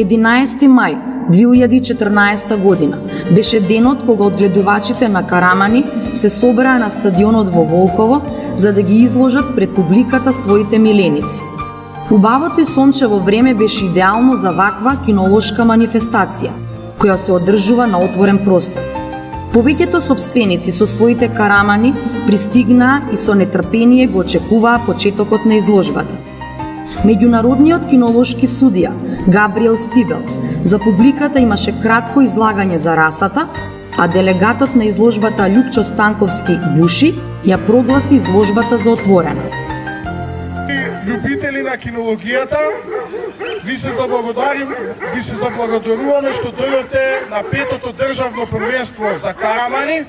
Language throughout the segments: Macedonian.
11 мај 2014 година беше денот кога одгледувачите на Карамани се собраа на стадионот во Волково за да ги изложат пред публиката своите миленици. Убавото и сончево време беше идеално за ваква кинолошка манифестација, која се одржува на отворен простор. Повеќето сопственици со своите карамани пристигнаа и со нетрпение го очекуваа почетокот на изложбата. Меѓународниот кинолошки судија Габриел Стибел за публиката имаше кратко излагање за расата, а делегатот на изложбата Љупчо Станковски Буши ја прогласи изложбата за отворена. Љубители на кинологијата, ви се заблагодаруваме што дојдовте на петото државно првенство за карамани.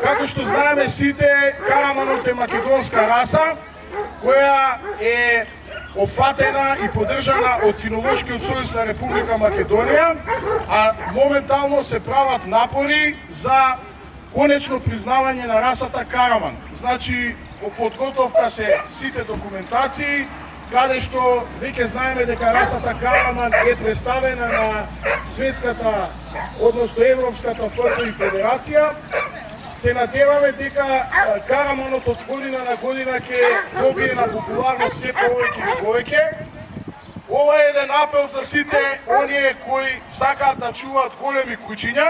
Како што знаеме сите, караманот е македонска раса која е офатена и поддржана од Кинолошкиот сојуз на Република Македонија, а моментално се прават напори за конечно признавање на расата караман. Значи, во подготовка се сите документации, каде што веќе знаеме дека расата караман е представена на светската, односно европската федерација. Се надеваме дека караманот од година на година ќе добие на популарност се повеќе и повеќе. Ова е еден апел за сите оние кои сакаат да чуваат големи куќиња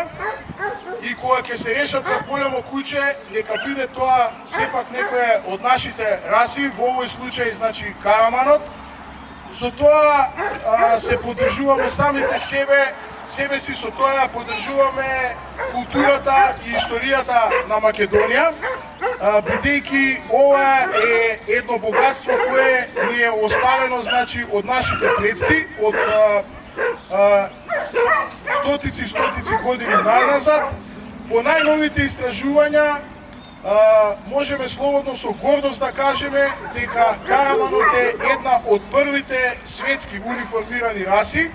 и кога ќе се решат за големо куќе, нека биде тоа сепак некоја од нашите раси, во овој случај значи караманот. Со тоа се поддржуваме самите себе си, со тоа поддржуваме културата и историјата на Македонија, бидејќи ова е едно богатство кое ни е оставено значи од нашите предци, од стотици години назад. По најновите истражувања можеме слободно со гордост да кажеме дека караманот е една од првите светски униформирани раси.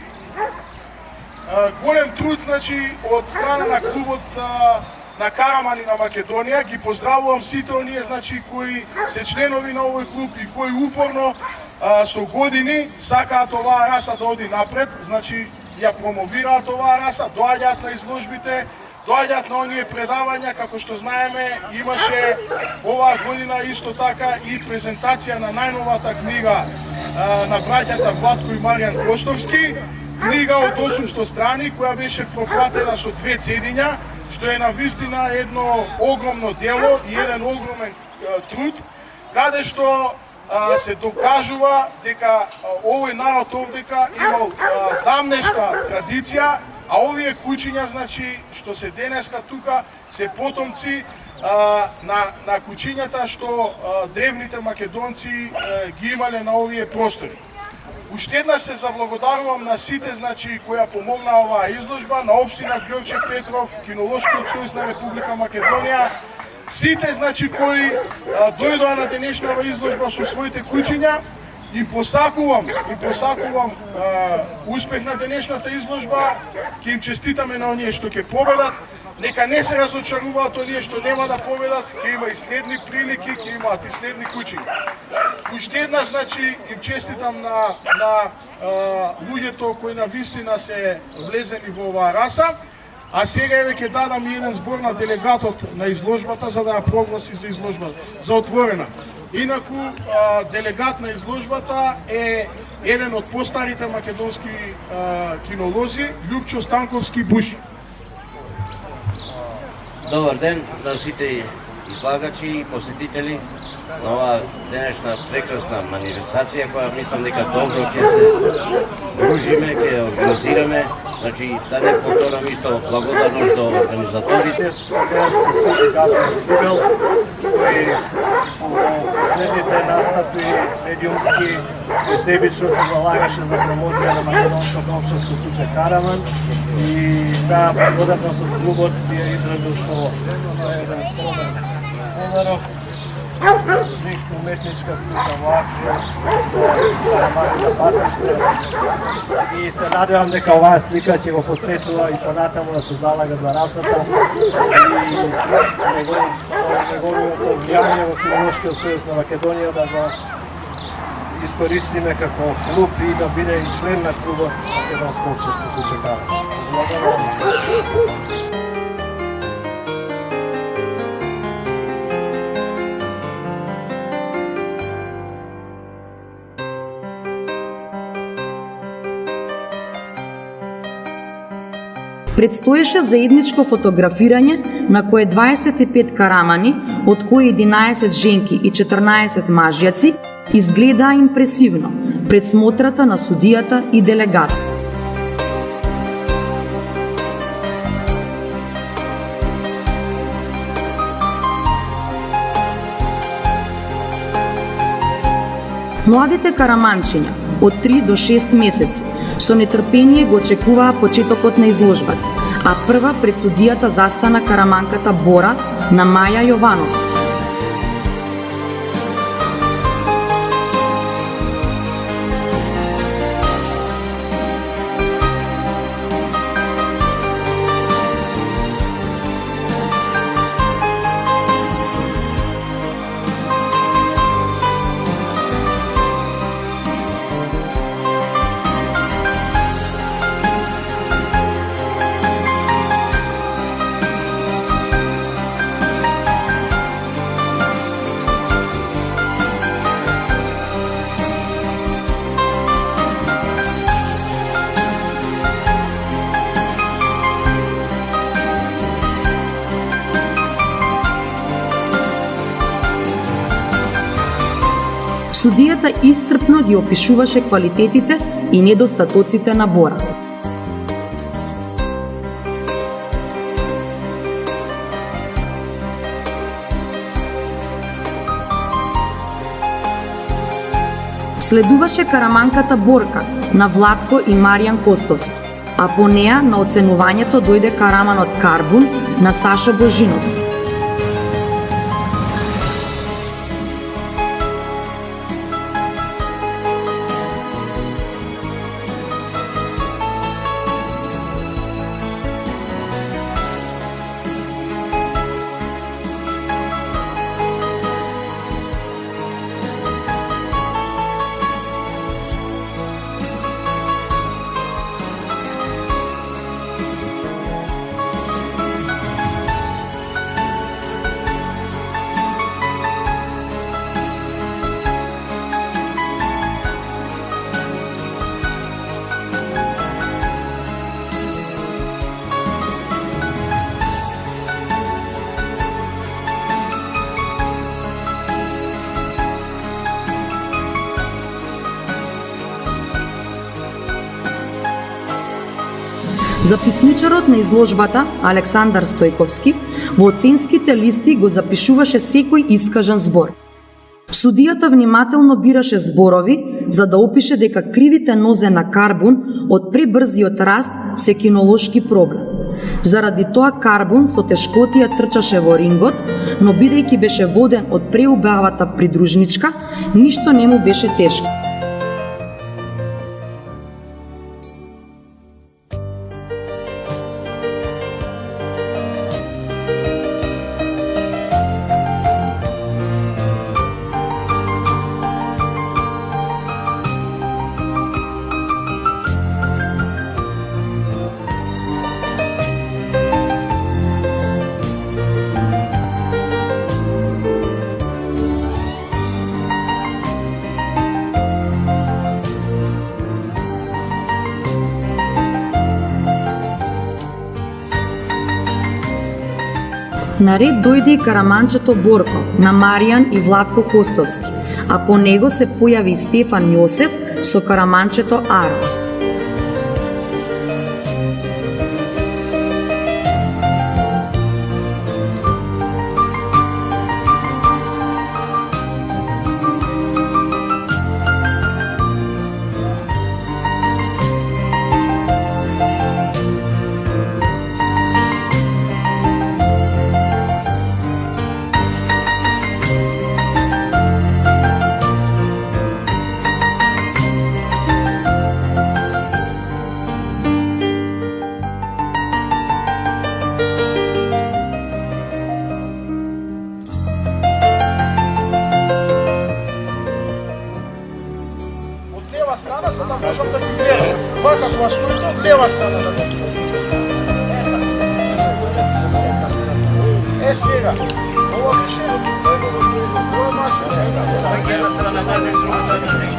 Голем труд значи од страна на клубот на карамани на Македонија. Ги поздравувам сите оние значи кои се членови на овој клуб и кои упорно со години сакаат оваа раса да оди напред, значи ја промовираат оваа раса, доаѓаат на изложбите, доаѓаат на оние предавања, како што знаеме, имаше оваа година исто така и презентација на најновата книга на браќата Владко и Маријан Костовски, книга од 800 страни, која беше пропратена со 2 цедиња, што е навистина едно огромно дело и еден огромен труд, каде што се докажува дека овој народ овдека имал давнешка традиција, а овие куќиња, значи, што се денеска тука, се потомци на куќињата што древните македонци ги имале на овие простори. Уште еднаш се заблагодарувам на сите, значи, која помогнаа оваа изложба, на општина Ѓорче Петров, Кинолошкиот сојуз на Република Македонија, сите, значи, кои дојдоа на денешнава изложба со своите куќиња. И посакувам успех на денешната изложба, ќе им честитаме на оние што ќе победат, нека не се разочаруваат оние што нема да победат, ќе има и следни прилики, ќе имаат и следни куќиња. Уште еднаш, значи, им честитам на луѓето кои навистина се влезени во оваа раса, а сега еве ќе дадам и еден збор на делегатот на изложбата за да ја прогласи за изложбата, за отворена. Инаку, делегат на изложбата е еден од постарите македонски кинолози, Љупчо Станковски Буши. Добар ден на сите излагачи и посетители на оваа денешна прекрасна манифестација, која мислам дека добро ќе се дружиме, ќе организираме. Значи, да не повторам исто благодарност до организаторите. Кој последните настапи медиумски себично се залагаше за промоција на македонското општинско куќе Караман и таа благодарност од клубот ја изразил со еден скромен подарок. Уметничка слика вака, карамани на пасиште. И се надевам дека оваа слика ќе го подсетува и понатаму да се залага за расата и неговото влијание во Кинолошкиот сојуз на Македонија да го искористиме како клуб и да биде и член на клубот Македонско општество куќа Караман. Благодарам. Предстоеше заедничко фотографирање на кое 25 карамани, од кои 11 женки и 14 мажјаци, изгледаа импресивно пред смотрата на судијата и делегат. Младите караманчиња од 3 до 6 месеци со нетрпение го очекуваа почетокот на изложбата, а прва пред судијата застана караманката Бора на Маја Јовановски. Судијата исцрпно ги опишуваше квалитетите и недостатоците на Бора. Следуваше караманката Борка на Владко и Маријан Костовски, а по неа на оценувањето дојде караманот Карбун на Сашо Божиновски. Записничарот на изложбата, Александар Стојковски, во оценските листи го запишуваше секој искажан збор. Судијата внимателно бираше зборови за да опише дека кривите нозе на Карбун од пребрзиот раст се кинолошки проблем. Заради тоа Карбун со тешкотија трчаше во рингот, но бидејќи беше воден од преубавата придружничка, ништо не му беше тешко. На ред дојде и караманчето Борко на Маријан и Владко Костовски, а по него се појави Стефан Јосеф со караманчето Аро. за да можам да ги гледам. Вака кога стоите од лева страна на тоа. Сега, ова беше, ова наше, Една страна даде, друга страна не.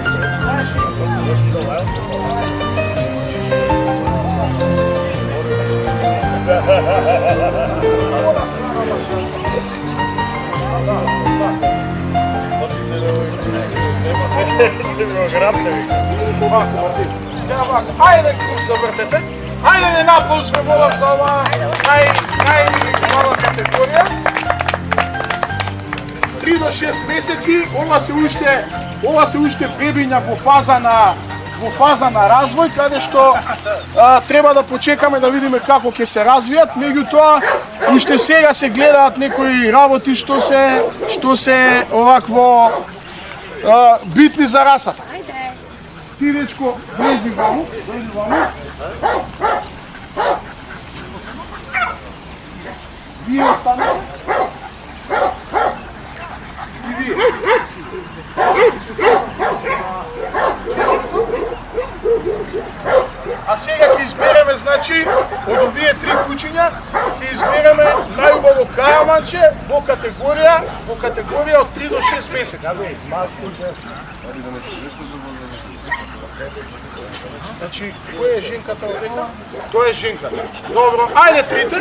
Сега вака, ајде тук завртете, ајде не наплус ве молам за ова најмала категорија. 3 до 6 месеци, ова се уште бебиња во фаза на развој, каде што треба да почекаме да видиме како ќе се развијат. Меѓутоа, уште сега се гледаат некои работи што се овакво битни за расата. Ти, дечко, влези ваму, Вие останете. И вие. А сега ќе избереме, значи, од овие 3 кучиња, ќе избереме најубаво караманче во категорија од 3 до 6 месеци. Значи, која е женката овдека? Тоа е женката. Добро, ајде трите.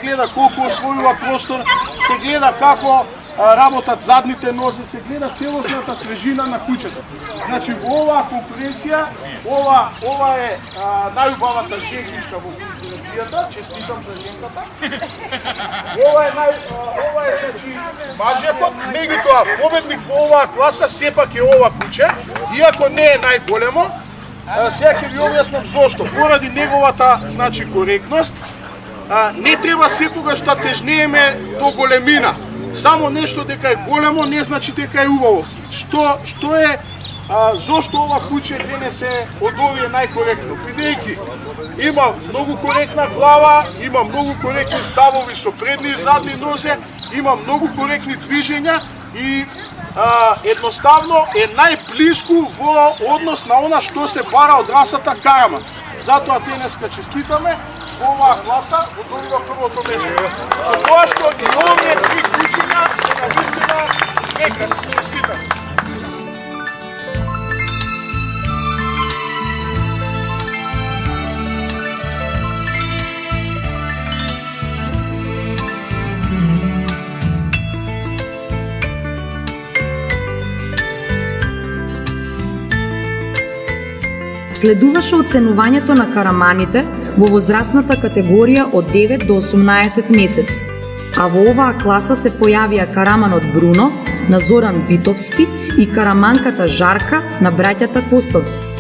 Гледа колку освојува простор, се гледа како работат задните нозе, се гледа целосната свежина на куќето. Значи, во оваа конкуренција, ова е најубавата женичка во конкуренцијата, честитам за женката. Ова е значи мажјакот, меѓутоа победник во оваа класа сепак е ова куќе, иако не е најголемо. Сега ќе ви објаснам зошто. Поради неговата, значи, коректност, не треба секогаш да тежнееме до големина. Само нешто дека е големо не значи дека е убаво. Зошто ова куќе денес е од овие најкоректно? Бидејќи има многу коректна глава, има многу коректни ставови со предни и задни нозе, има многу коректни движења и едноставно е најблиску во однос на она што се бара од расата караман. Затоа денеска честитаме во оваа класа, одобива првото место. За тоа што и овие 3 кучиња се навистина прекрасни. Честитаме. Следуваше оценувањето на караманите во возрастната категорија од 9 до 18 месеци, а во оваа класа се појавија караманот Бруно на Зоран Битовски и караманката Жарка на браќата Костовски.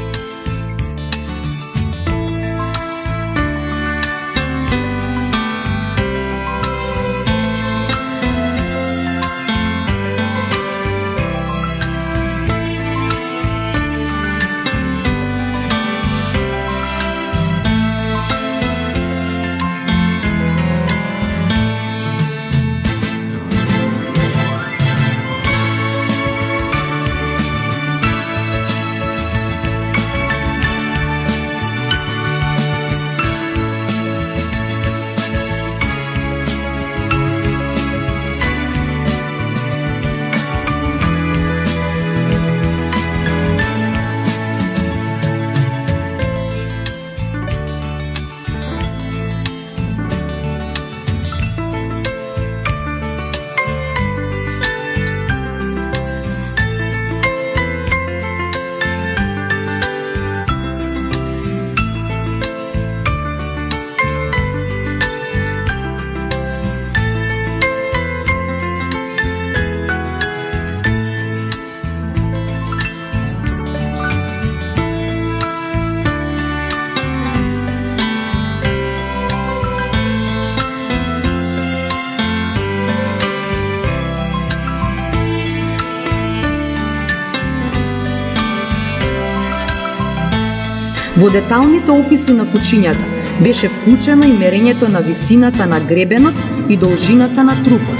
Во деталните описи на кучињата беше вклучено и мерењето на висината на гребенот и должината на трупот.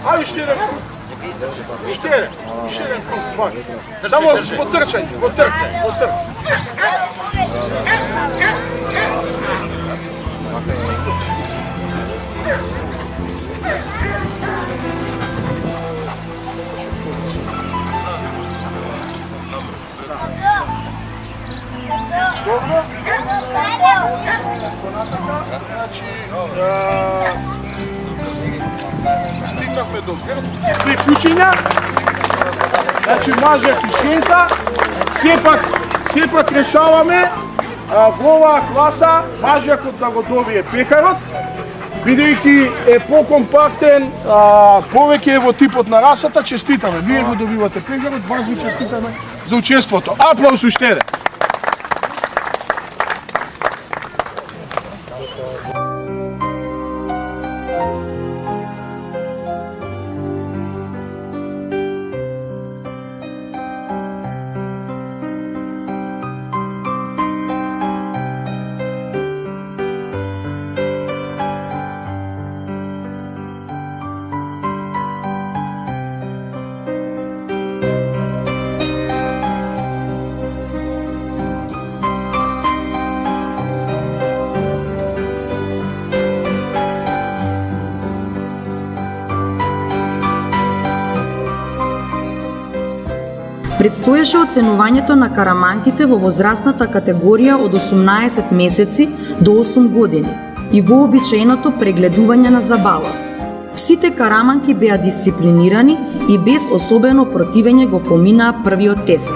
Ајде ще еден круг. Ще еден круг. Само потрчај, потрчај. Добро? Значи, стигнахме до приклучења. Значи, мажа кишенка. Сепак решаваме во оваа класа мажјакот да го добие пекарот, бидејќи е покомпактен, повеќе е во типот на расата. Честитаме, вие го добивате пекарот, вас ви честитаме за учеството. Аплауз уште еден. Предстоеше оценувањето на караманките во возрастната категорија од 18 месеци до 8 години и вообичаеното прегледување на забава. Сите караманки беа дисциплинирани и без особено противење го поминаа првиот тест.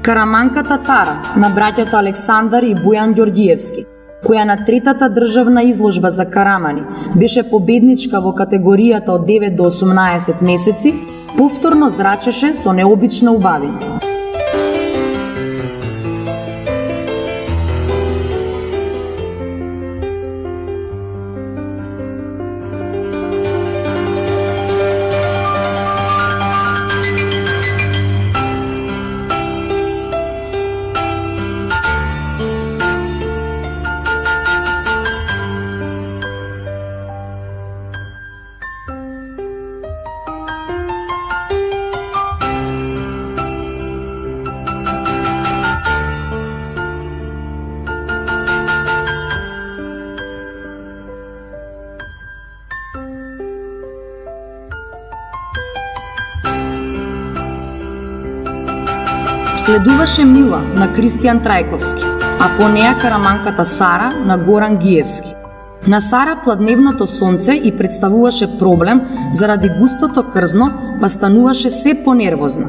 Караманката Тара на браќата Александар и Бојан Ѓорѓиевски, која на третата државна изложба за карамани беше победничка во категоријата од 9 до 18 месеци, повторно зрачеше со необична убавина. Следуваше Мила на Кристијан Трајковски, а по неа караманката Сара на Горан Гиевски. На Сара пладневното сонце и представуваше проблем заради густото крзно, па стануваше се понервозна.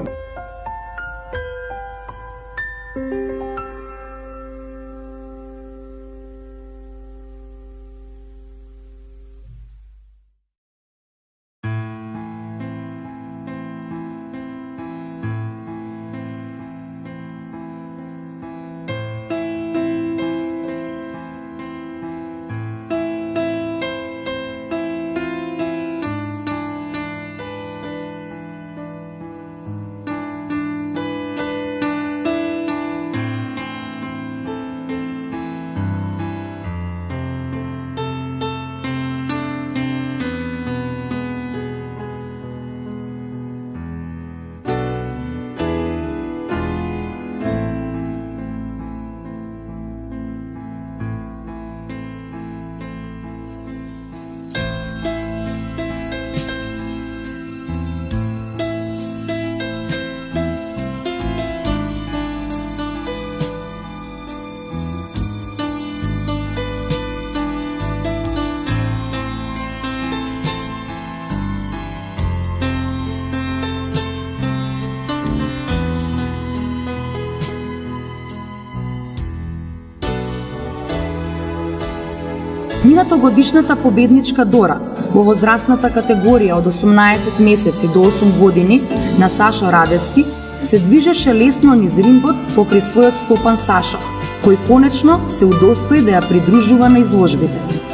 Минатогодишната победничка Дора во возрастната категорија од 18 месеци до 8 години на Сашо Радевски се движеше лесно низ рингот покрај својот стопан Сашо, кој конечно се удостои да ја придружува на изложбите.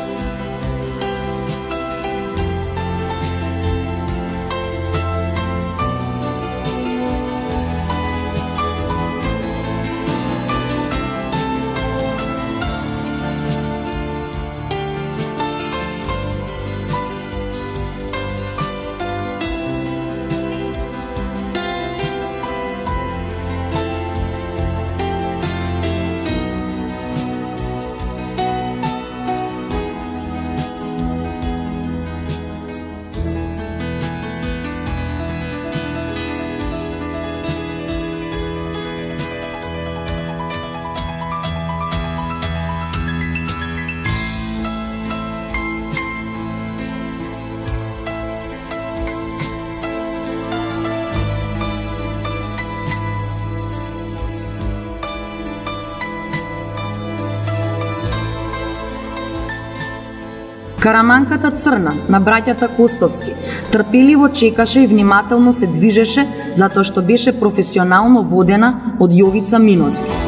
Караманката Црна на браќата Костовски трпеливо чекаше и внимателно се движеше затоа што беше професионално водена од Јовица Миноски.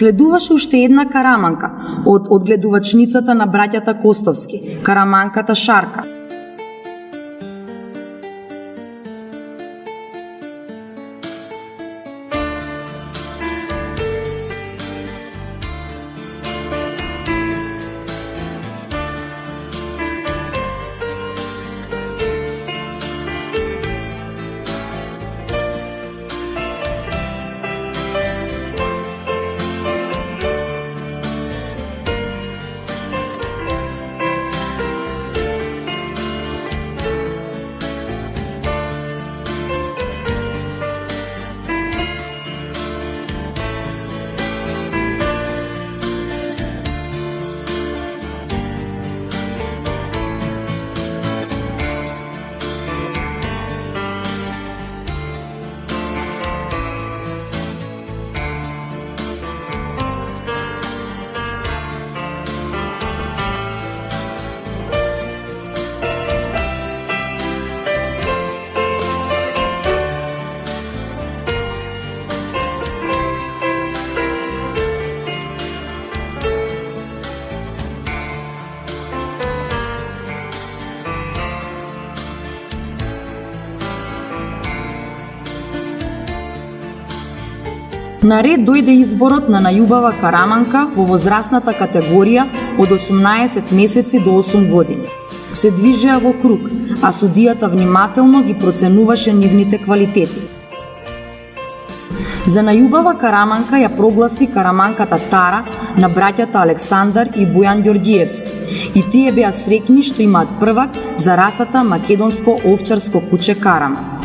Следуваше уште една караманка од одгледувачницата на браќата Костовски, караманката Шарка. Наред дојде изборот на најубава караманка во возрастната категорија од 18 месеци до 8 години. Се движеа во круг, а судијата внимателно ги проценуваше нивните квалитети. За најубава караманка ја прогласи караманката Тара на браќата Александар и Бојан Ѓорѓиевски и тие беа среќни што имаат првак за расата македонско овчарско куче Караман.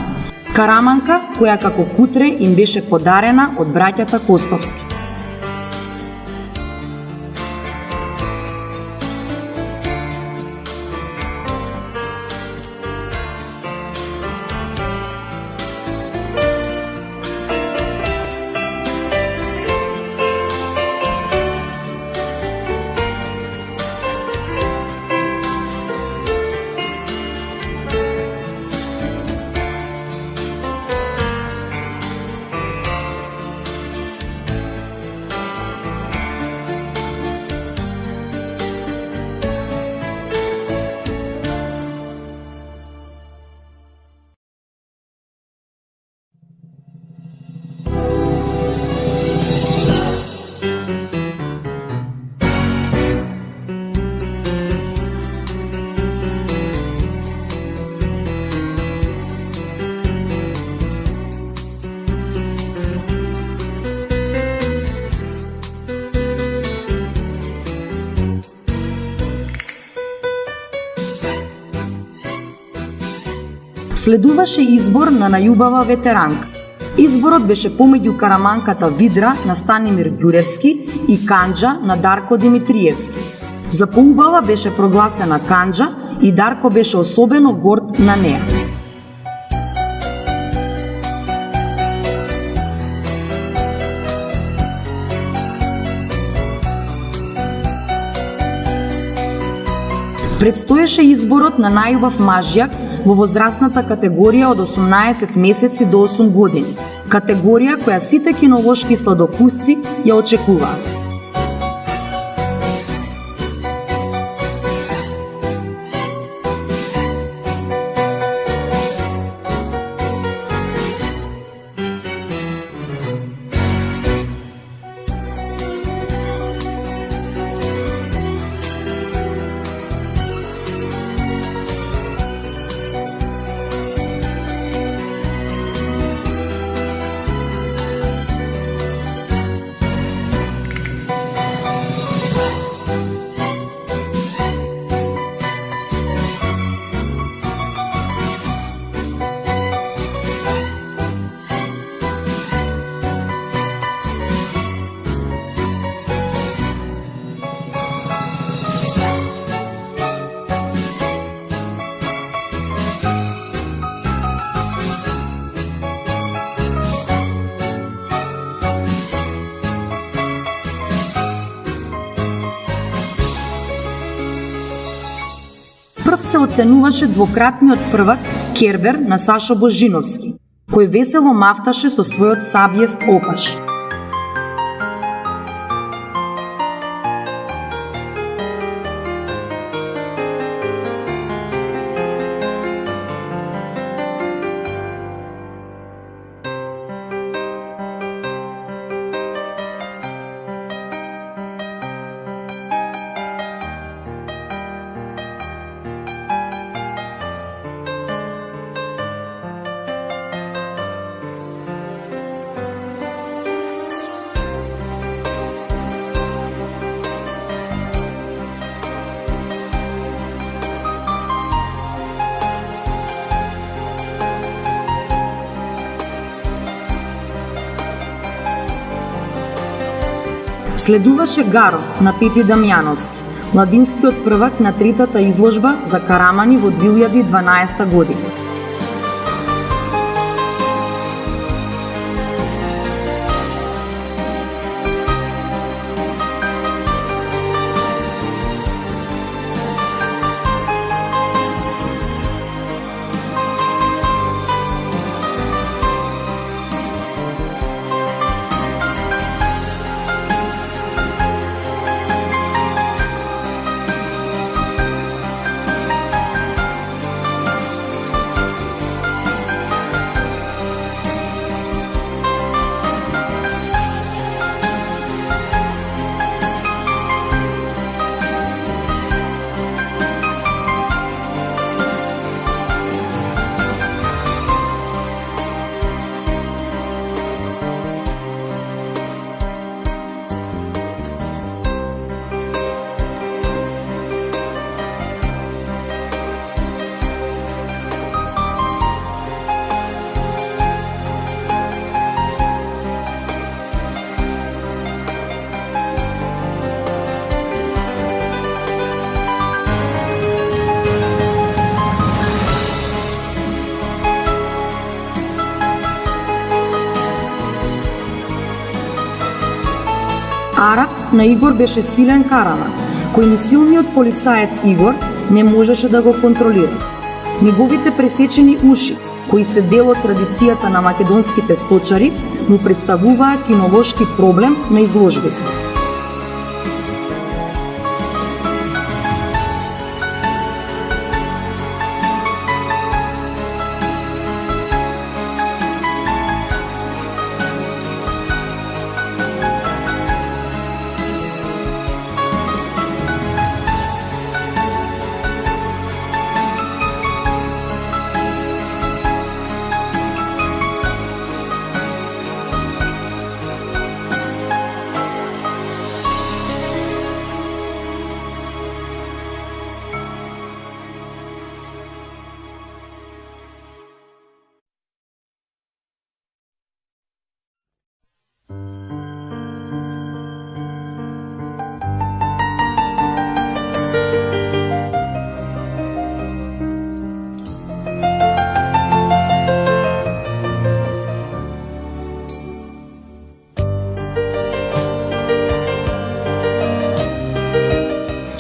Караманка која како кутре им беше подарена од браќата Костовски. Следуваше избор на најубава ветеранка. Изборот беше помеѓу караманката Видра на Станимир Ѓуревски и Канџа на Дарко Димитриевски. За поубава беше прогласена Канџа и Дарко беше особено горд на неа. Предстоеше изборот на најубав мажјак во возрастната категорија од 18 месеци до 8 години, категорија која сите кинолошки сладокусци ја очекуваат. Прв се оценуваше двократниот првак Кербер на Сашо Божиновски, кој весело мафташе со својот сабиест опаш. Следуваше Гаро на Пепи Дамјановски, младинскиот првак на третата изложба за карамани во 2012 година. Арап на Игор беше силен караман, кој ни силниот полицаец Игор не можеше да го контролира. Неговите пресечени уши, кои се дел од традицијата на македонските сточари, му представуваа кинолошки проблем на изложбите.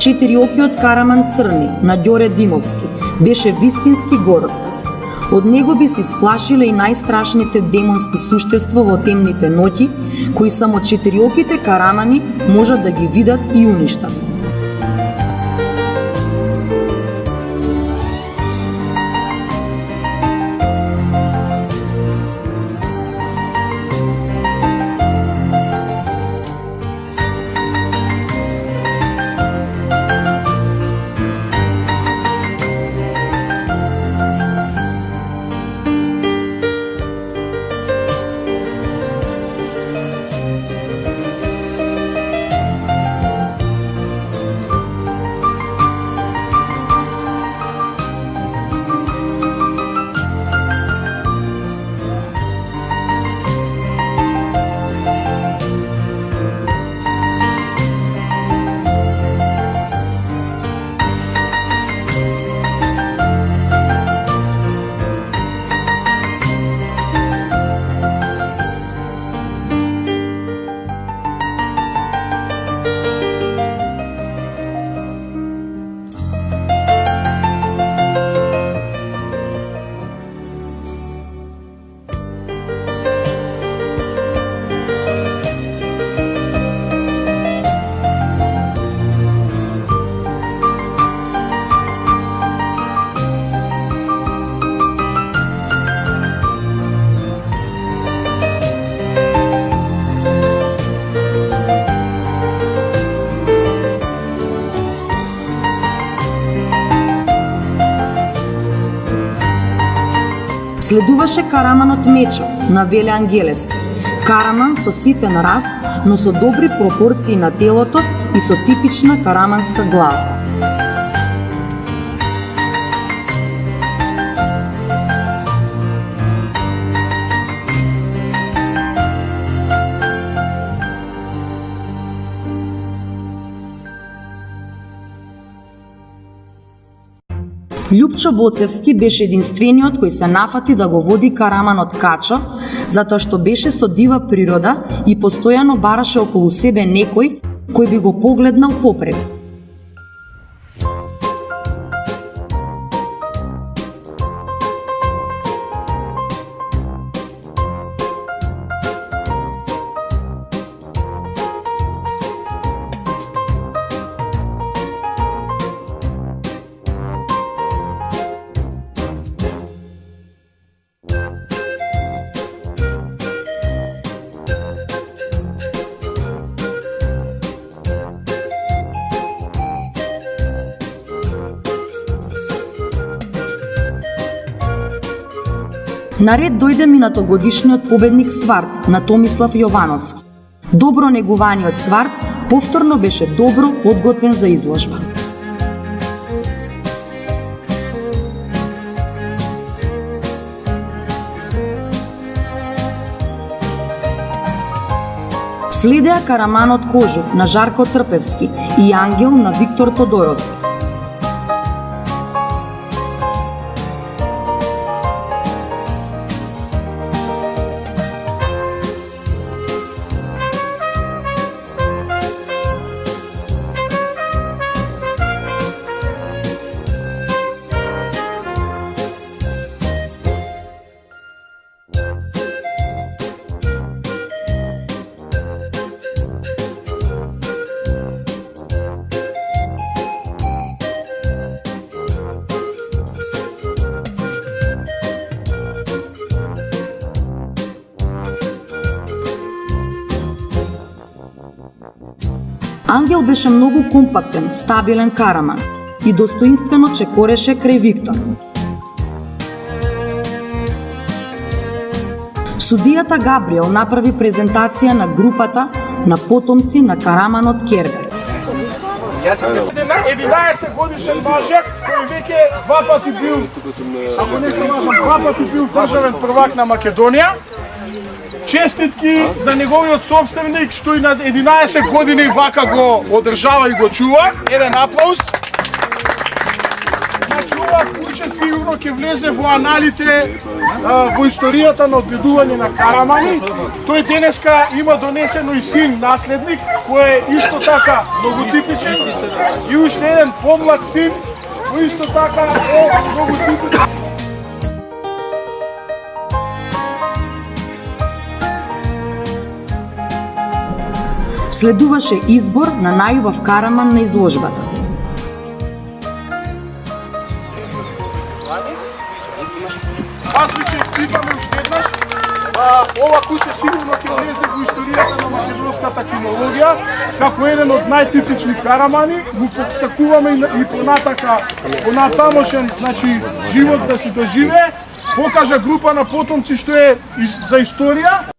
Четириокиот караман Црни на Ѓоре Димовски беше вистински горостас. Од него би се исплашиле и најстрашните демонски суштества во темните ноќи, кои само четириоките карамани можат да ги видат и уништат. Следуваше караманот Мечо на Веле Ангелески. Караман со ситен раст, но со добри пропорции на телото и со типична караманска глава. Љупчо Боцевски беше единствениот кој се нафати да го води караманот Качо, затоа што беше со дива природа и постојано бараше околу себе некој кој би го погледнал попред. Наред дојде минатогодишниот победник Сварт на Томислав Јовановски. Добро негуваниот Сварт повторно беше добро подготвен за изложба. Следеа караманот Кожух на Жарко Трпевски и Ангел на Виктор Тодоровски. Ангел беше многу компактен, стабилен караман и достоинствено чекореше крај Виктор. Судијата Габриел направи презентација на групата на потомци на караманот Кербер. 11 годишен мажак кој веќе два пати бил, ако не се лажам, два пати бил државен првак на Македонија. Честитки за неговиот собственик што и на 11 години вака го одржава и го чува. Еден аплауз. Значи ова куче сигурно ќе влезе во аналите во историјата на одгледување на карамани. Тој денеска има донесено и син наследник кој е исто така многу типичен и уште еден помлад син кој исто така е многу типичен. Следуваше избор на најубав караман на изложбата. Аз ви честитаме уште еднаш. Ова куче сигурно ќе влезе во историјата на македонската кинологија како еден од најтипични карамани. Му посакуваме и понатамошен, значи, живот да си доживее. Покажа група на потомци што е за историја.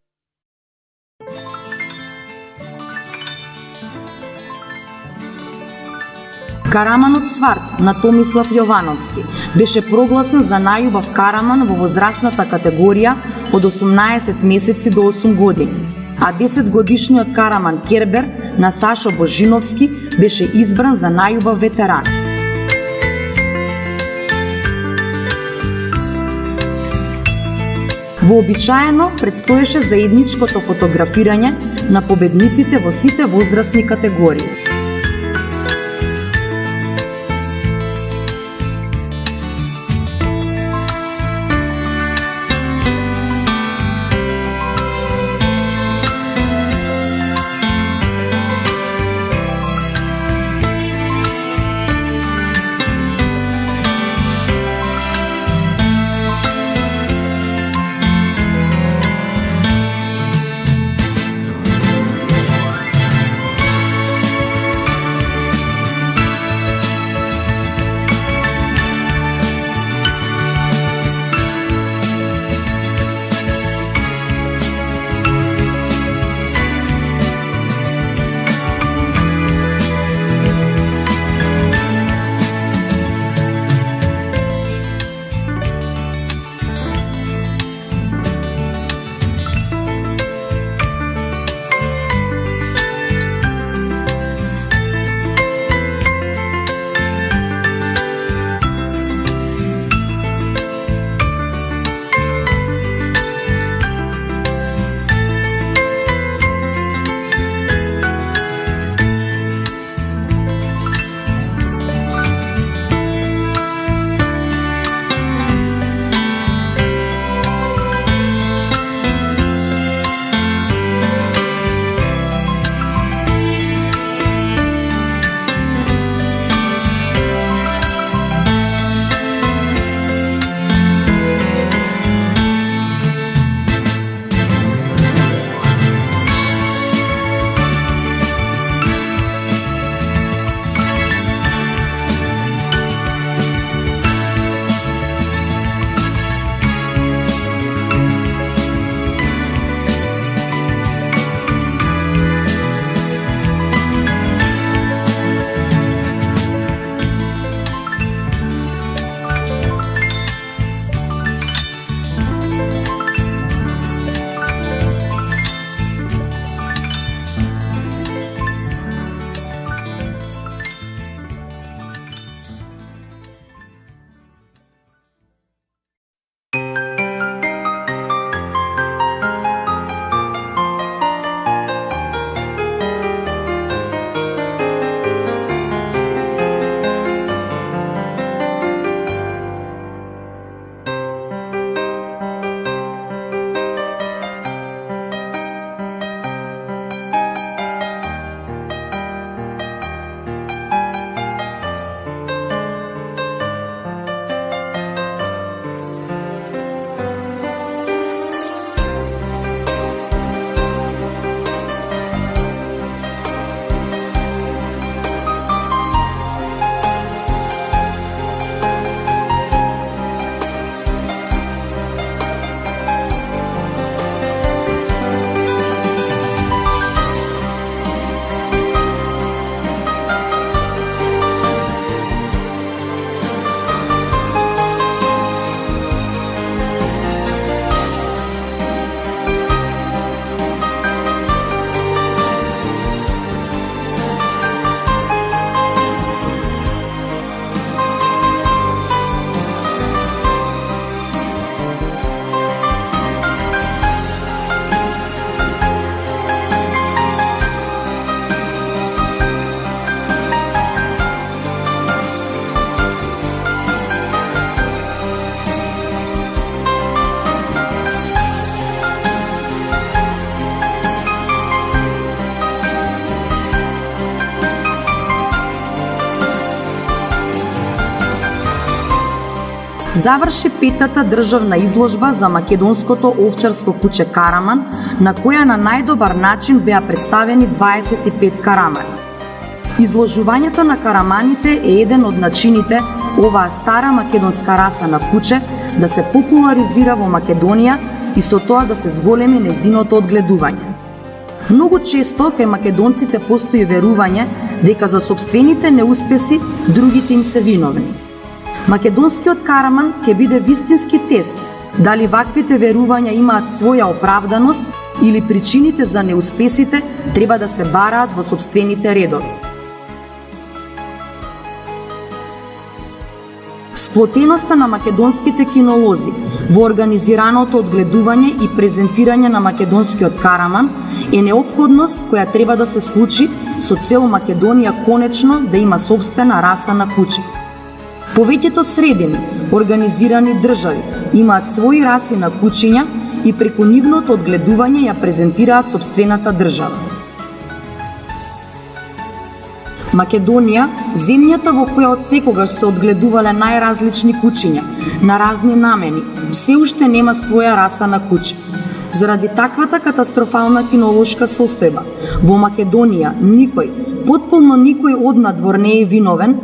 Караманот Сварт на Томислав Јовановски беше прогласен за најубав караман во возрастната категорија од 18 месеци до 8 години, а 10 годишниот караман Кербер на Сашо Божиновски беше избран за најубав ветеран. Вообичаено предстоеше заедничкото фотографирање на победниците во сите возрастни категории. заврши петата државна изложба за македонското овчарско куче Караман, на која на најдобар начин беа представени 25 карамани. Изложувањето на караманите е еден од начините оваа стара македонска раса на куче да се популаризира во Македонија и со тоа да се зголеми незиното одгледување. Многу често кај македонците постои верување дека за сопствените неуспеси другите им се виновни. Македонскиот караман ќе биде вистински тест дали ваквите верувања имаат своја оправданост или причините за неуспесите треба да се бараат во сопствените редови. Сплотеноста на македонските кинолози во организираното одгледување и презентирање на македонскиот караман е неопходност која треба да се случи со цел Македонија конечно да има сопствена раса на куче. Повеќето средини, организирани држави имаат своји раси на кучиња и преку нивното одгледување ја презентираат сопствената држава. Македонија, земјата во која од секогаш се одгледувале најразлични кучиња, на разни намени, се уште нема своја раса на куче. Заради таквата катастрофална кинолошка состојба, во Македонија никој, потполно никој од надвор не е виновен,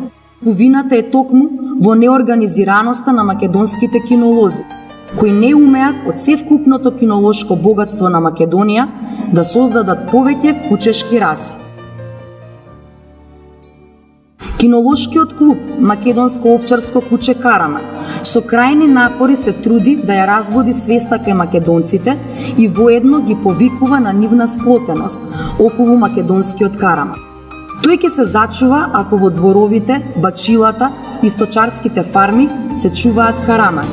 вината е токму во неорганизираноста на македонските кинолози, кои не умеат од севкупното кинолошко богатство на Македонија да создадат повеќе кучешки раси. Кинолошкиот клуб Македонско овчарско куче Караман со крајни напори се труди да ја разбуди свеста кај македонците и воедно ги повикува на нивна сплотеност околу македонскиот караман. Тој ќе се зачува ако во дворовите, бачилата и сточарските фарми се чуваат карамани.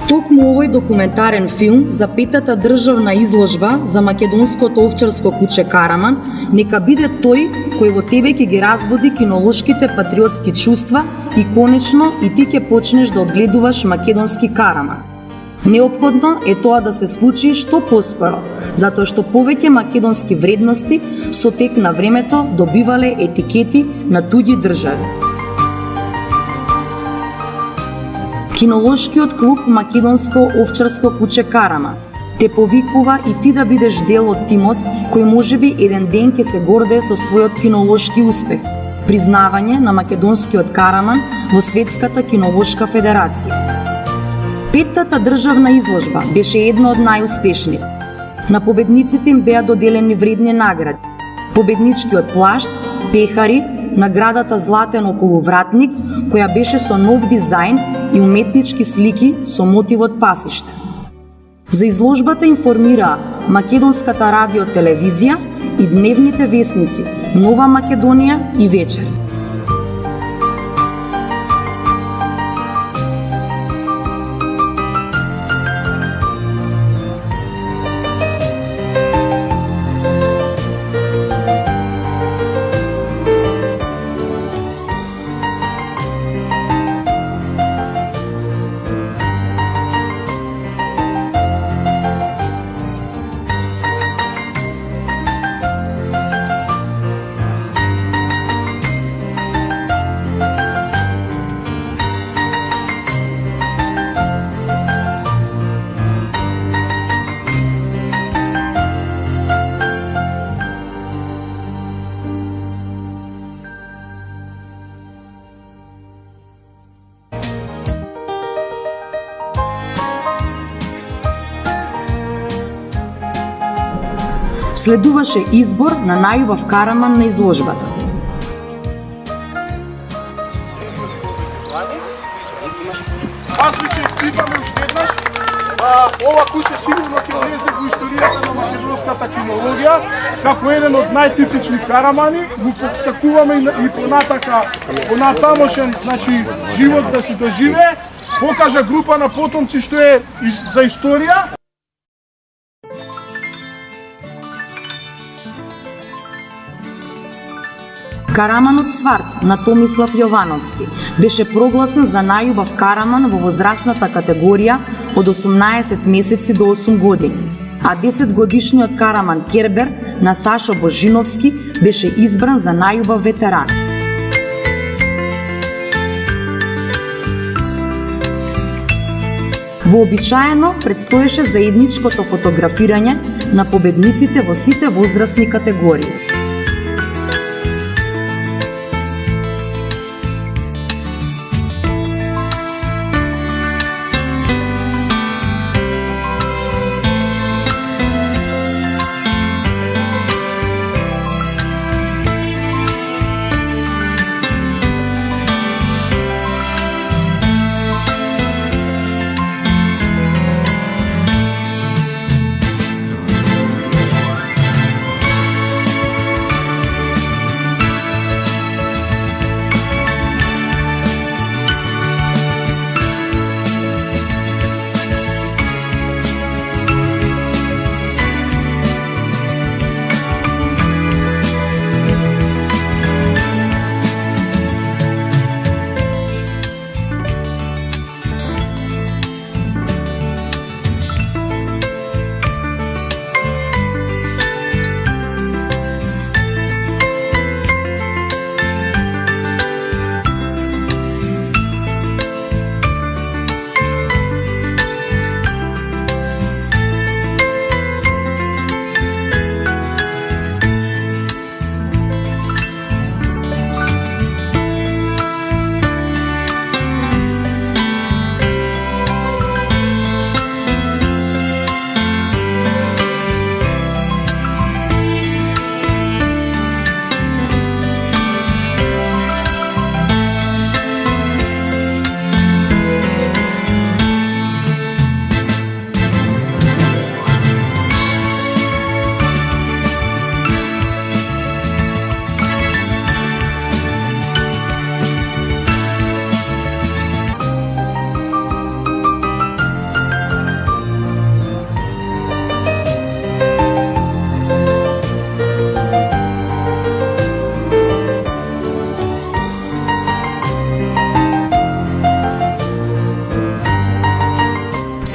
Токму овој документарен филм за петата државна изложба за македонското овчарско куче Караман нека биде тој кој во тебе ќе ги разбуди кинолошките патриотски чувства и конечно и ти ќе почнеш да одгледуваш македонски караман. Неопходно е тоа да се случи што поскоро, затоа што повеќе македонски вредности со тек на времето добивале етикети на туѓи држави. Кинолошкиот клуб Македонско овчарско куче Караман те повикува и ти да бидеш дел од тимот кој можеби еден ден ќе се гордее со својот кинолошки успех, признавање на македонскиот караман во Светската кинолошка федерација. Петтата државна изложба беше една од најуспешни. На победниците им беа доделени вредни награди: победничкиот плашт, пехари, наградата Златен околувратник, која беше со нов дизајн и уметнички слики со мотивот пасиште. За изложбата информираа Македонската радио-телевизија и дневните весници Нова Македонија и Вечер. Следуваше избор на најубав караман на изложбата. Аз ви честитаме уште еднаш. Ова куче сигурно ќе влезе во историјата на македонската кинологија како еден од најтипични карамани. Го посакуваме и понатамошен живот да си доживее. Покажа група на потомци што е за историја. Караманот Сварт на Томислав Јовановски беше прогласен за најубав караман во возрастната категорија од 18 месеци до 8 години. а 10-годишниот Караман Кербер на Сашо Божиновски беше избран за најубав ветеран. Вообичаено предстоеше заедничкото фотографирање на победниците во сите возрастни категории.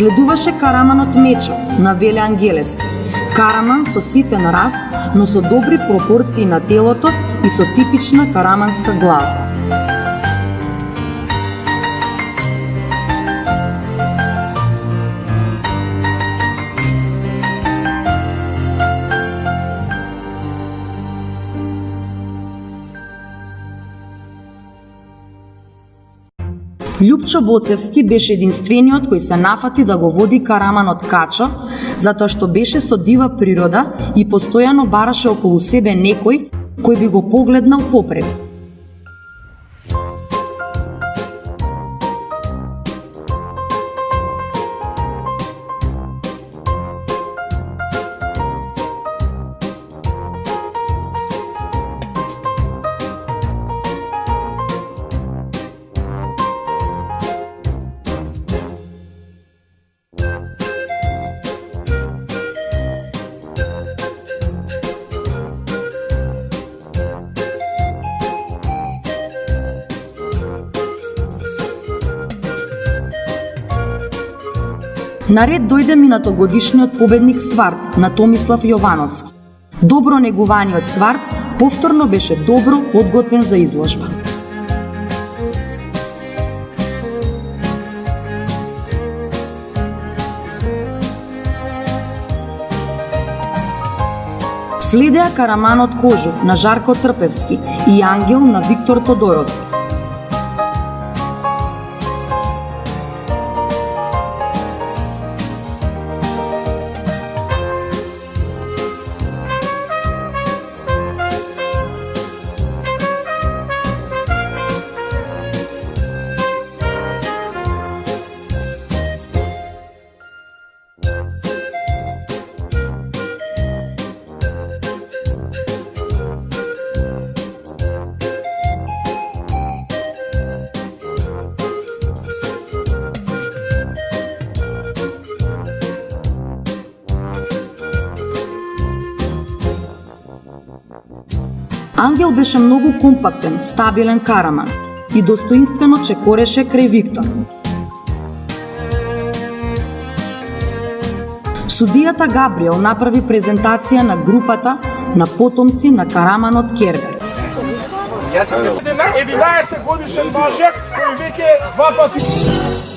Следуваше Караманот Мечо на Веле Ангелески. Караман со ситен раст, но со добри пропорции на телото и со типична караманска глава. Љупчо Боцевски беше единствениот кој се нафати да го води Караманот Качо, затоа што беше со дива природа и постојано бараше околу себе некој кој би го погледнал попрек. Наред дојде минатогодишниот победник Сварт на Томислав Јовановски. Добро негуваниот Сварт повторно беше добро подготвен за изложба. Следеа Караманот Кожух на Жарко Трпевски и Ангел на Виктор Тодоровски. Ангел беше многу компактен, стабилен Караман и достоинствено чекореше крај Виктор. Со Судијата Габриел направи презентација на групата на потомци на Караманот Кервер. 11 годишен мажак кој веќе 2 пати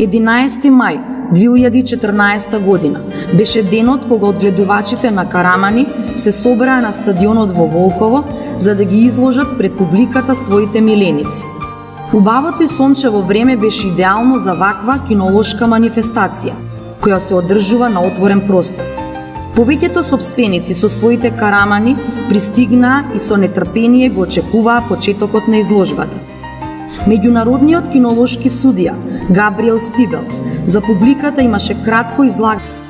Единаести мај 2014 година беше денот кога одгледувачите на Карамани се собраа на стадионот во Волково за да ги изложат пред публиката своите миленици. Убавото и сончево време беше идеално за ваква кинолошка манифестација, која се одржува на отворен простор. Повеќето сопственици со своите карамани пристигнаа и со нетрпение го очекуваа почетокот на изложбата. Меѓународниот кинолошки судија Габриел Стибел за публиката имаше кратко излагање.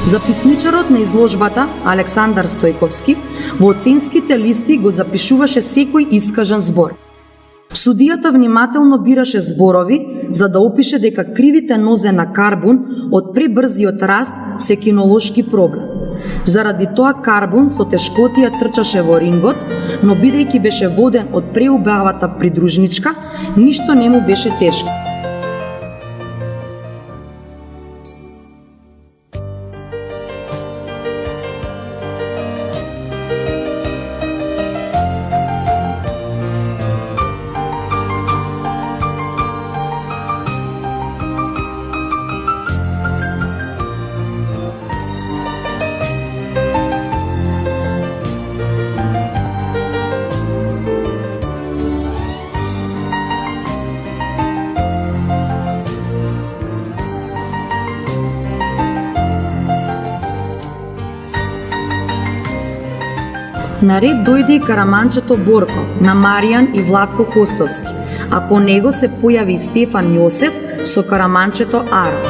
Записничарот на изложбата, Александар Стојковски, во оценските листи го запишуваше секој искажан збор. Судијата внимателно бираше зборови за да опише дека кривите нозе на Карбун од пребрзиот раст се кинолошки проблем. Заради тоа Карбун со тешкотија трчаше во рингот, но бидејќи беше воден од преубавата придружничка, ништо не му беше тешко. На ред дојде и караманчето Борко на Маријан и Владко Костовски, а по него се појави Стефан Јосеф со караманчето Аро.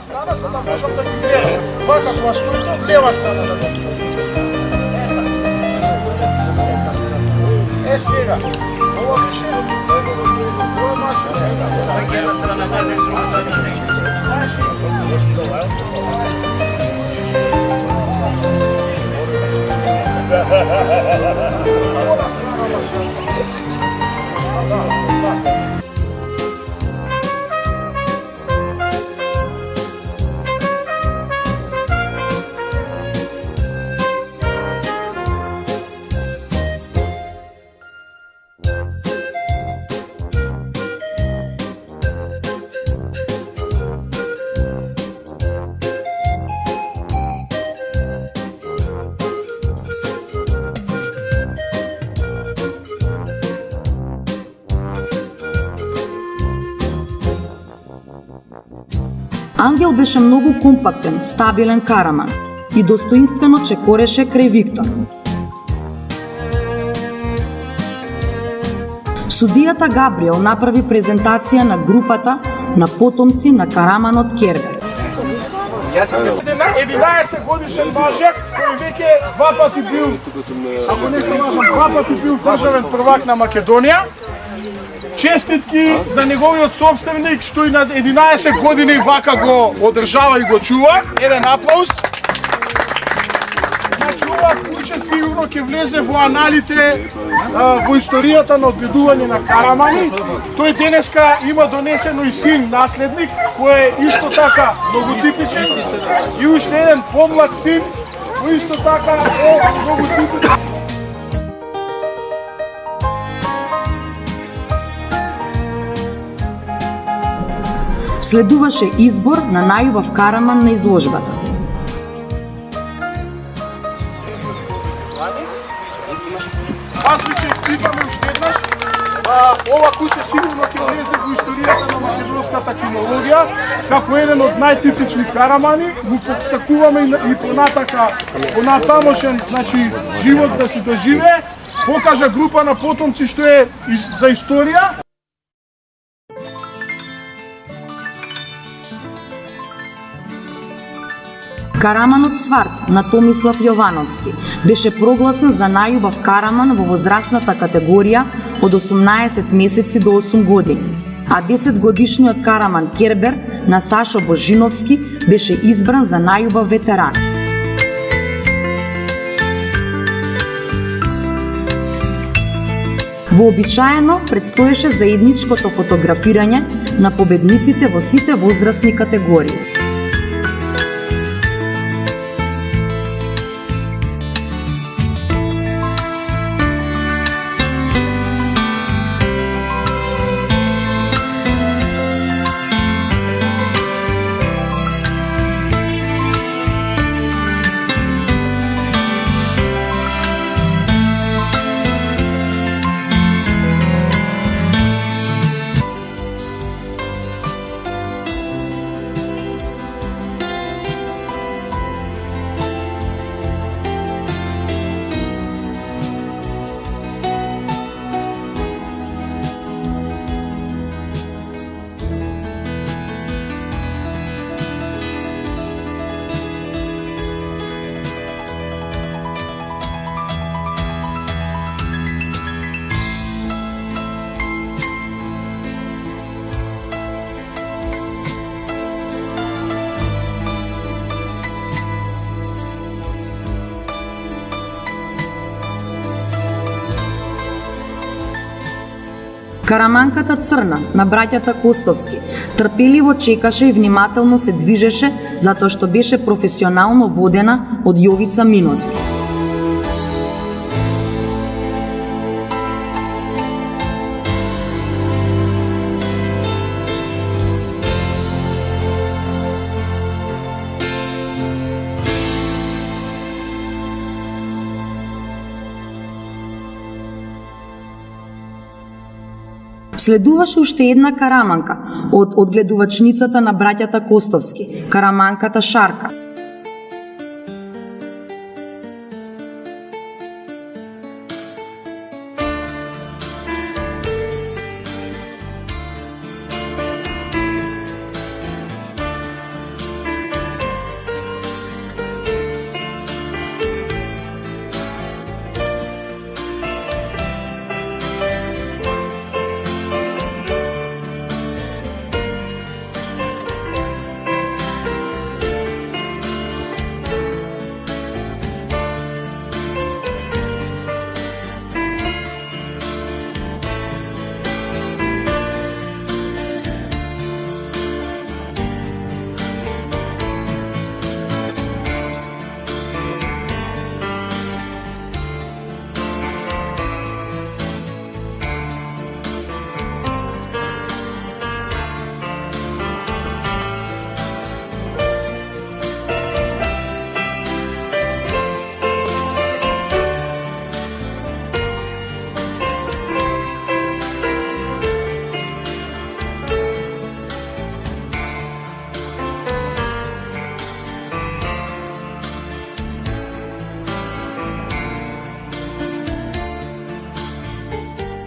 Стана, за да можам да ги гледам. Вака кога стоите од лева страна на доктор. Сега. Ова беше ова машина. Една страна на другата Ангел беше многу компактен, стабилен караман и достоинствено чекореше крај Виктор. Судијата Габриел направи презентација на групата на потомци на караманот Кербер. 11 годишен мажак кој веќе два пати бил, ако не се лажам, два пати бил државен првак на Македонија. Честитки за неговиот собственик што и на 11 години вака го одржава и го чува. Еден аплауз. Значи ова куче сигурно ќе влезе во аналите во историјата на одгледување на карамани. Тој денеска има донесено и син наследник кој е исто така многу типичен и уште еден помлад син кој исто така е многу типичен. Следуваше избор на најубав караман на изложбата. Аз ви честитаме уште еднаш. Ова куче сигурно ќе влезе во историјата на македонската кинологија како еден од најтипични карамани. Му посакуваме и понатамошен, значи, живот да си доживее. Покажа група на потомци што е за историја. Караманот Сварт на Томислав Јовановски беше прогласен за најубав караман во возрастната категорија од 18 месеци до 8 години, а 10 годишниот караман Кербер на Сашо Божиновски беше избран за најубав ветеран. Вообичаено предстоеше заедничкото фотографирање на победниците во сите возрастни категории. Караманката црна на браќата Костовски трпеливо чекаше и внимателно се движеше затоа што беше професионално водена од Јовица Миноски. Следуваше уште една караманка од одгледувачницата на браќата Костовски, караманката Шарка.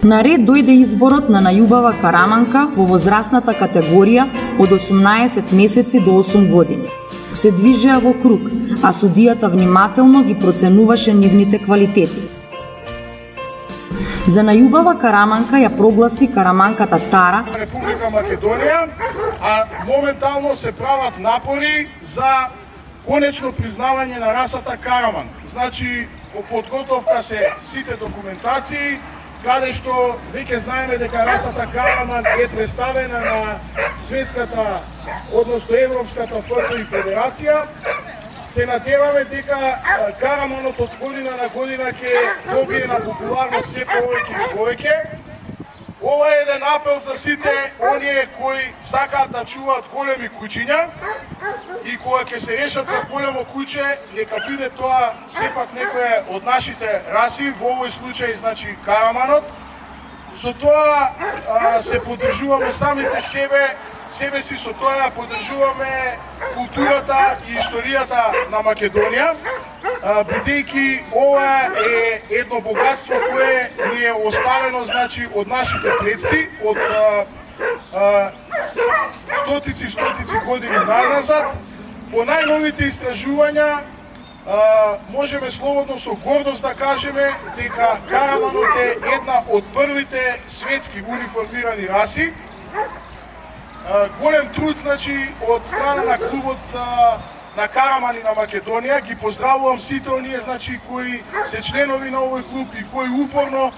На ред дојде изборот на најубава караманка во возрастната категорија од 18 месеци до 8 години. Се движеа во круг, а судијата внимателно ги проценуваше нивните квалитети. За најубава караманка ја прогласи караманката Тара. Република Македонија, а моментално се прават напори за конечно признавање на расата Караман. Значи, во подготовка се сите документации, каде што веќе знаеме дека расата Караман е представена на светската, односно Европската фотбална федерација. Се надеваме дека Караманот од година на година ќе добие на популарност се повеќе и повеќе. Ова е еден апел за сите оние кои сакаат да чуваат големи куќиња и кога ќе се решат за големо куќе, нека биде тоа сепак некоја од нашите раси, во овој случај значи Караманот. Со тоа се поддржуваме самите себе си, со тоа поддржуваме културата и историјата на Македонија, бидејќи ова е едно богатство кое ни е оставено значи од нашите предци, од стотици години назад. По најновите истражувања можеме слободно со гордост да кажеме дека Караманот е една од првите светски униформирани раси. Голем труд значи од страна на клубот на Карамани на Македонија. Ги поздравувам сите оние значи кои се членови на овој клуб и кои упорно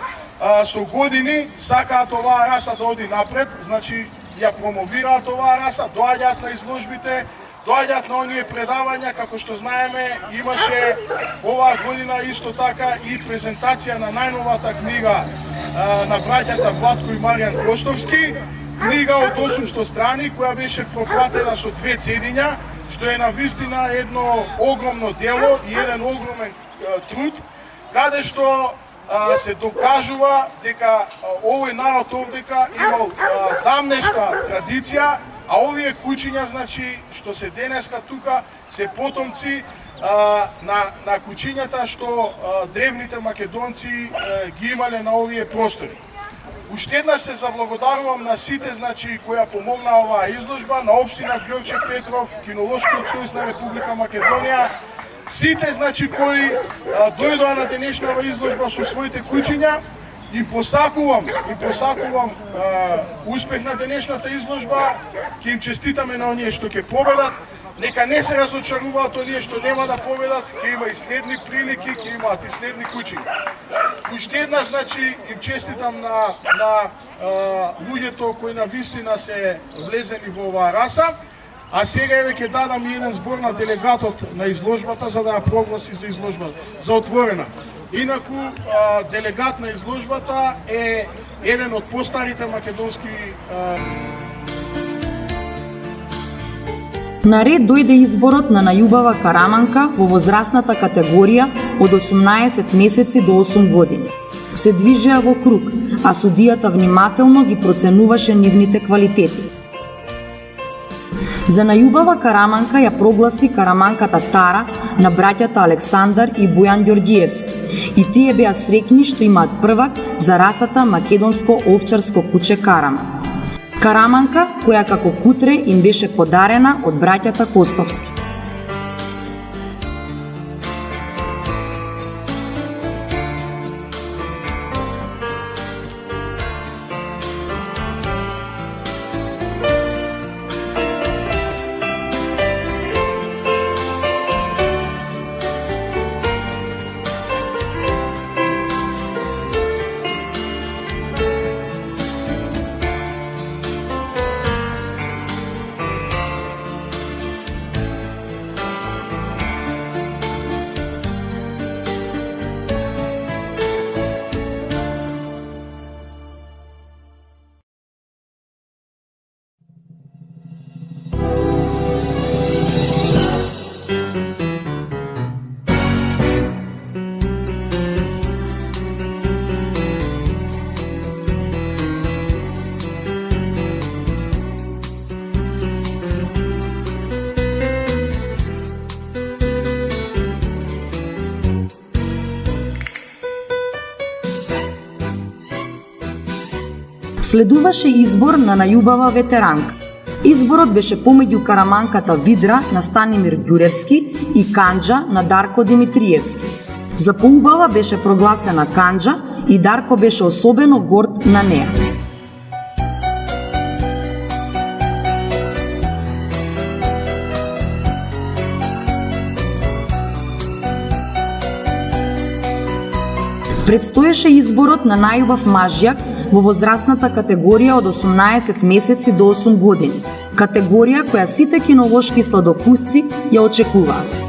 со години сакаат оваа раса да оди напред, значи ја промовираат оваа раса, доаѓаат на изложбите, доаѓаат на оние предавања, како што знаеме, имаше оваа година исто така и презентација на најновата книга на браќата Владко и Маријан Костовски, книга од 800 страни која беше проплатена со 2 цедиња, што е навистина едно огромно дело и еден огромен труд, каде што се докажува дека овој народ овдека имал давнешка традиција, а овие куќиња, значи, што се денеска тука, се потомци на куќињата што древните македонци ги имале на овие простори. Уште еднаш се заблагодарувам на сите, значи, која помогна оваа изложба, на општина Ѓорче Петров, Кинолошкиот сојуз на Република Македонија, сите, значи, кои дојдоа на денешнава изложба со своите куќиња. Им посакувам успех на денешната изложба, ќе им честитаме на оние што ќе победат, нека не се разочаруваат оние што нема да победат, ќе има и следни прилики, ќе имаат и следни куќиња. уште еднаш, значи, им честитам на луѓето кои на вистина се влезени во оваа раса. А сега еве ќе дадам и еден збор на делегатот на изложбата за да ја прогласи за изложбата за отворена. Инаку делегат на изложбата е еден од постарите македонски Наред дојде изборот на најубава караманка во возрастната категорија од 18 месеци до 8 години. Се движеа во круг, а судијата внимателно ги проценуваше нивните квалитети. За најубава караманка ја прогласи караманката Тара на браќата Александар и Бојан Ѓорѓиевски и тие беа среќни што имаат првак за расата македонско овчарско куче Караман. Караманка која како кутре им беше подарена од браќата Костовски. Следуваше избор на најубава ветеранка. Изборот беше помеѓу караманката Видра на Станимир Ѓуревски и Канџа на Дарко Димитриевски. За поубава беше прогласена Канџа и Дарко беше особено горд на неа. Предстоеше изборот на најубав мажјак во возрастната категорија од 18 месеци до 8 години, категорија која сите кинолошки сладокусци ја очекуваат.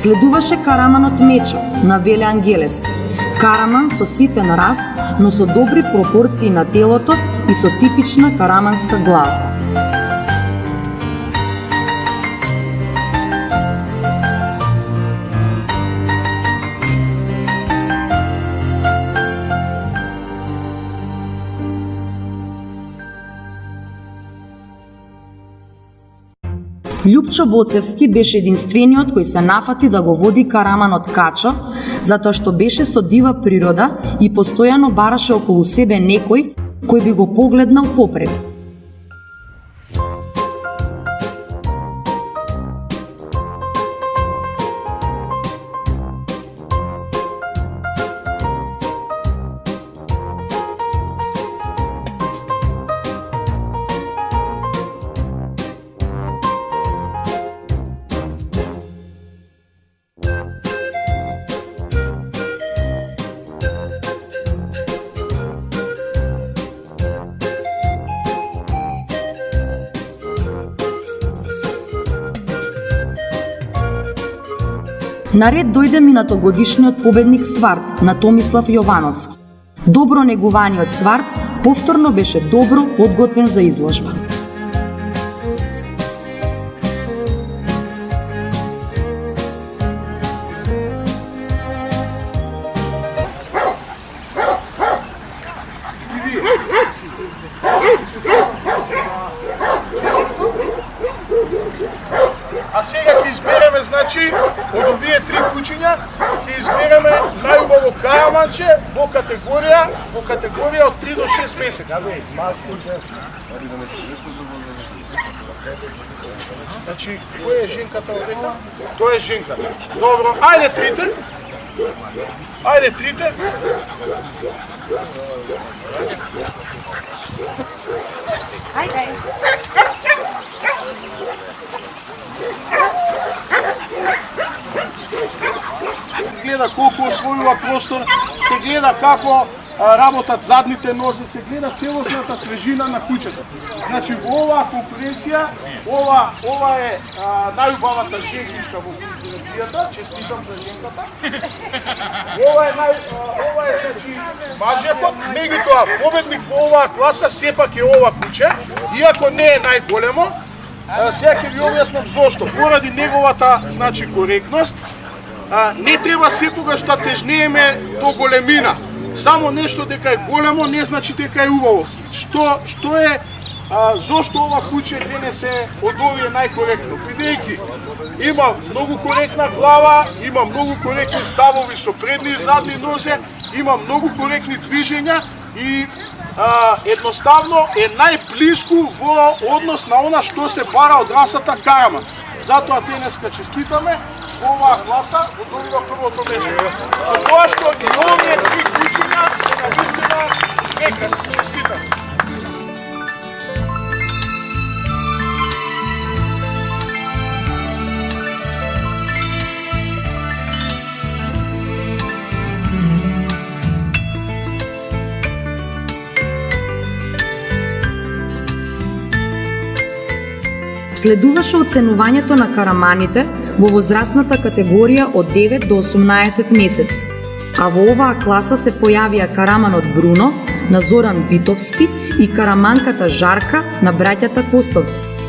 Следуваше караманот Мечо на Веле Ангелески. Караман со ситен раст, но со добри пропорции на телото и со типична караманска глава. Љупчо Боцевски беше единствениот кој се нафати да го води караманот Качо, затоа што беше со дива природа и постојано бараше околу себе некој кој би го погледнал попред. Наред дојде минатогодишниот победник Сварт на Томислав Јовановски. Добро негуваниот Сварт повторно беше добро подготвен за изложба. А сега ќе избереме, значи, од овие три кучиња, ќе избереме најубаво караманче во категорија од 3 до 6 месеци. Значи, која е женката овдека? Тоа е женката. Добро, ајде трите. Ајде трите. Гледа колку освојува простор, се гледа како работат задните нозе, се гледа целосната свежина на куќето. Значи во оваа конкуренција, ова е најубавата женичка во конкуренцијата, честитам за женката. Ова е значи мажјакот, меѓутоа победник во оваа класа сепак е ова куќе, иако не е најголемо. Сега ќе ви објаснам зошто. Поради неговата значи коректност, не треба секогаш да тежнееме до големина. Само нешто дека е големо не значи дека е убаво. Зошто ова куќе денес е од овие најкоректно? Бидејќи има многу коректна глава, има многу коректни ставови со предни и задни нозе, има многу коректни движења и едноставно е најблиску во однос на она што се бара од расата караман. Затоа денеска честитаме во оваа класа добива првото место. За тоа што и овие три кучиња се навистина нека се честитаме. Следуваше оценувањето на караманите во возрастната категорија од 9 до 18 месеци, а во оваа класа се појавија караманот Бруно на Зоран Битовски и караманката Жарка на браќата Костовски.